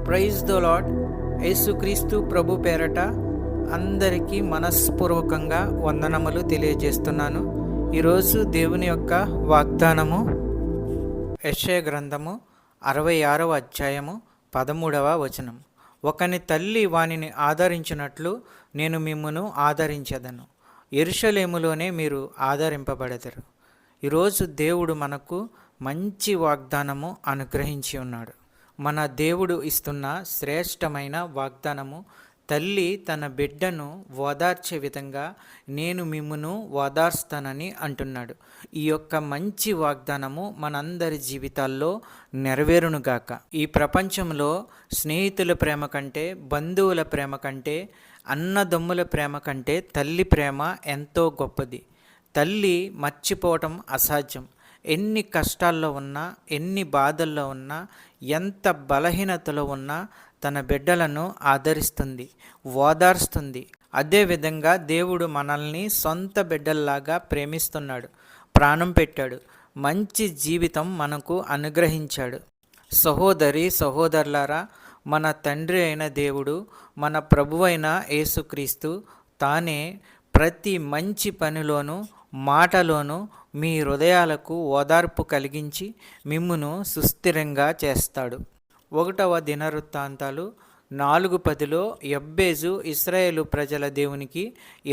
Praise the lord. యేసుక్రీస్తు ప్రభు పేరట అందరికీ మనస్పూర్వకంగా వందనములు తెలియజేస్తున్నాను. ఈరోజు దేవుని యొక్క వాగ్దానము యెషయా గ్రంథము 66వ అధ్యాయము 13వ వచనం. ఒకని తల్లి వానిని ఆదరించినట్లు నేను మిమ్మును ఆదరించెదను, యెరూషలేములోనే మీరు ఆదరింపబడెదరు. ఈరోజు దేవుడు మనకు మంచి వాగ్దానము అనుగ్రహించి ఉన్నాడు. మన దేవుడు ఇస్తున్న శ్రేష్టమైన వాగ్దానము, తల్లి తన బిడ్డను ఓదార్చే విధంగా నేను మిమ్మును ఓదార్స్తానని అంటున్నాడు. ఈ యొక్క మంచి వాగ్దానము మనందరి జీవితాల్లో నెరవేరునుగాక. ఈ ప్రపంచంలో స్నేహితుల ప్రేమ కంటే, బంధువుల ప్రేమ కంటే, అన్నదమ్ముల ప్రేమ కంటే తల్లి ప్రేమ ఎంతో గొప్పది. తల్లి మర్చిపోవటం అసాధ్యం. ఎన్ని కష్టాల్లో ఉన్నా, ఎన్ని బాధల్లో ఉన్నా, ఎంత బలహీనతలో ఉన్నా తన బిడ్డలను ఆదరిస్తుంది, ఓదార్స్తుంది. అదేవిధంగా దేవుడు మనల్ని సొంత బిడ్డల్లాగా ప్రేమిస్తున్నాడు, ప్రాణం పెట్టాడు, మంచి జీవితం మనకు అనుగ్రహించాడు. సహోదరి సహోదరులారా, మన తండ్రి అయిన దేవుడు, మన ప్రభువైన యేసుక్రీస్తు తానే ప్రతి మంచి పనిలోనూ మాటలోనూ మీ హృదయాలకు ఓదార్పు కలిగించి మిమ్మును సుస్థిరంగా చేస్తాడు. 1వ దినవృత్తాంతాలు 4:10 యబ్బేజు ఇశ్రాయేలు ప్రజల దేవునికి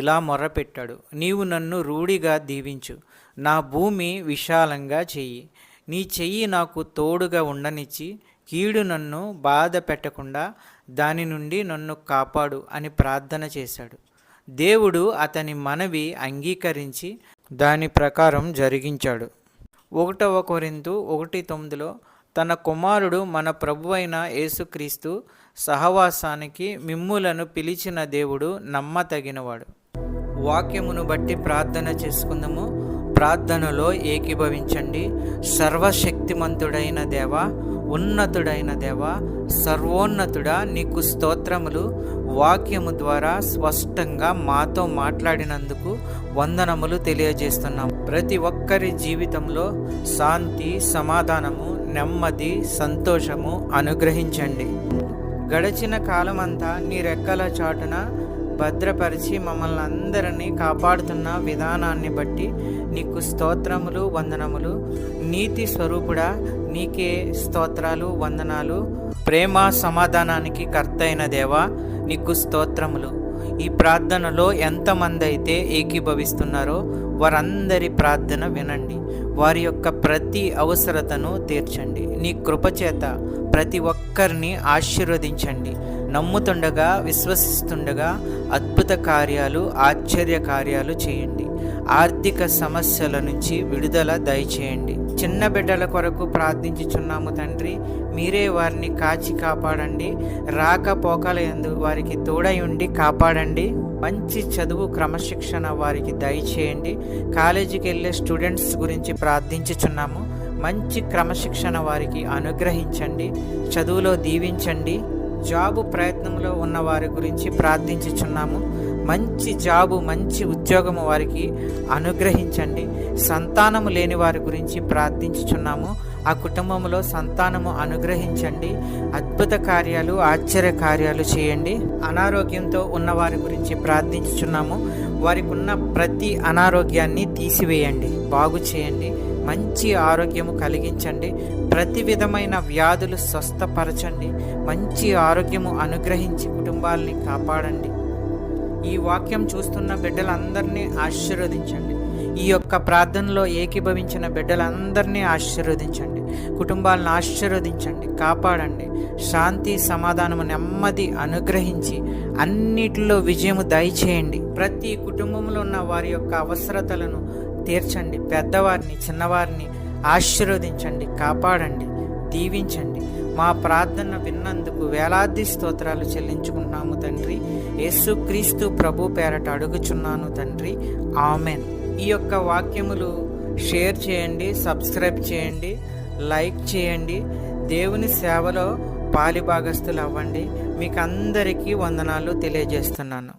ఇలా మొర్రపెట్టాడు. నీవు నన్ను రూఢిగా దీవించు, నా భూమి విశాలంగా చెయ్యి, నీ చెయ్యి నాకు తోడుగా ఉండనిచ్చి కీడు నన్ను బాధ పెట్టకుండా దాని నుండి నన్ను కాపాడు అని ప్రార్థన చేశాడు. దేవుడు అతని మనవి అంగీకరించి దాని ప్రకారం జరిగించాడు. 1వ కొరింథీ 1:9 తన కుమారుడు మన ప్రభువైన యేసుక్రీస్తు సహవాసానికి మిమ్ములను పిలిచిన దేవుడు నమ్మతగినవాడు. వాక్యమును బట్టి ప్రార్థన చేసుకుందాము. ప్రార్థనలో ఏకీభవించండి. సర్వశక్తిమంతుడైన దేవా, ఉన్నతుడైన దేవా, సర్వోన్నతుడా, నీకు స్తోత్రములు. వాక్యము ద్వారా స్పష్టంగా మాతో మాట్లాడినందుకు వందనములు తెలియజేస్తున్నాం. ప్రతి ఒక్కరి జీవితంలో శాంతి, సమాధానము, నెమ్మది, సంతోషము అనుగ్రహించండి. గడిచిన కాలమంతా నీ రెక్కల చాటున భద్రపరిచి మమ్మల్ని అందరినీ కాపాడుతున్న విధానాన్ని బట్టి నీకు స్తోత్రములు, వందనములు. నీతి స్వరూపుడా, నీకే స్తోత్రాలు, వందనాలు. ప్రేమ సమాధానానికి కర్త అయిన దేవా, నీకు స్తోత్రములు. ఈ ప్రార్థనలో ఎంతమంది అయితే ఏకీభవిస్తున్నారో వారందరి ప్రార్థన వినండి. వారి యొక్క ప్రతి అవసరతను తీర్చండి. నీ కృపచేత ప్రతి ఒక్కరిని ఆశీర్వదించండి. నమ్ముతుండగా, విశ్వసిస్తుండగా అద్భుత కార్యాలు, ఆశ్చర్య కార్యాలు చేయండి. ఆర్థిక సమస్యల నుంచి విడుదల దయచేయండి. చిన్న బిడ్డల కొరకు ప్రార్థించుచున్నాము తండ్రి. మీరే వారిని కాచి కాపాడండి. రాకపోకల యందు వారికి తోడై ఉండి కాపాడండి. మంచి చదువు, క్రమశిక్షణ వారికి దయచేయండి. కాలేజీకి వెళ్ళే స్టూడెంట్స్ గురించి ప్రార్థించుచున్నాము. మంచి క్రమశిక్షణ వారికి అనుగ్రహించండి. చదువులో దీవించండి. జాబు ప్రయత్నంలో ఉన్న వారి గురించి ప్రార్థించుచున్నాము. మంచి జాబు, మంచి ఉద్యోగము వారికి అనుగ్రహించండి. సంతానము లేని వారి గురించి ప్రార్థించుచున్నాము. ఆ కుటుంబంలో సంతానము అనుగ్రహించండి. అద్భుత కార్యాలు, ఆశ్చర్య కార్యాలు చేయండి. అనారోగ్యంతో ఉన్న వారి గురించి ప్రార్థించుచున్నాము. వారికి ఉన్న ప్రతి అనారోగ్యాన్ని తీసివేయండి, బాగు చేయండి. మంచి ఆరోగ్యము కలిగించండి. ప్రతి విధమైన వ్యాధులు స్వస్థపరచండి. మంచి ఆరోగ్యము అనుగ్రహించి కుటుంబాలని కాపాడండి. ఈ వాక్యం చూస్తున్న బిడ్డలందరినీ ఆశీర్వదించండి. ఈ యొక్క ప్రార్థనలో ఏకీభవించిన బిడ్డలందరినీ ఆశీర్వదించండి. కుటుంబాలను ఆశీర్వదించండి, కాపాడండి. శాంతి, సమాధానము, నెమ్మది అనుగ్రహించి అన్నిటిలో విజయము దయచేయండి. ప్రతి కుటుంబంలో ఉన్న వారి యొక్క అవసరతలను తీర్చండి. పెద్దవారిని, చిన్నవారిని ఆశీర్వదించండి, కాపాడండి, దీవించండి. మా ప్రార్థన విన్నందుకు వేలాది స్తోత్రాలు చెల్లించుకుంటున్నాము తండ్రి. యేసుక్రీస్తు ప్రభు పేరట అడుగుచున్నాను తండ్రి, ఆమెన్. ఈ యొక్క వాక్యములు షేర్ చేయండి, సబ్స్క్రైబ్ చేయండి, లైక్ చేయండి. దేవుని సేవలో పాలిభాగస్తులు అవ్వండి. మీకు అందరికీ వందనాలు తెలియజేస్తున్నాను.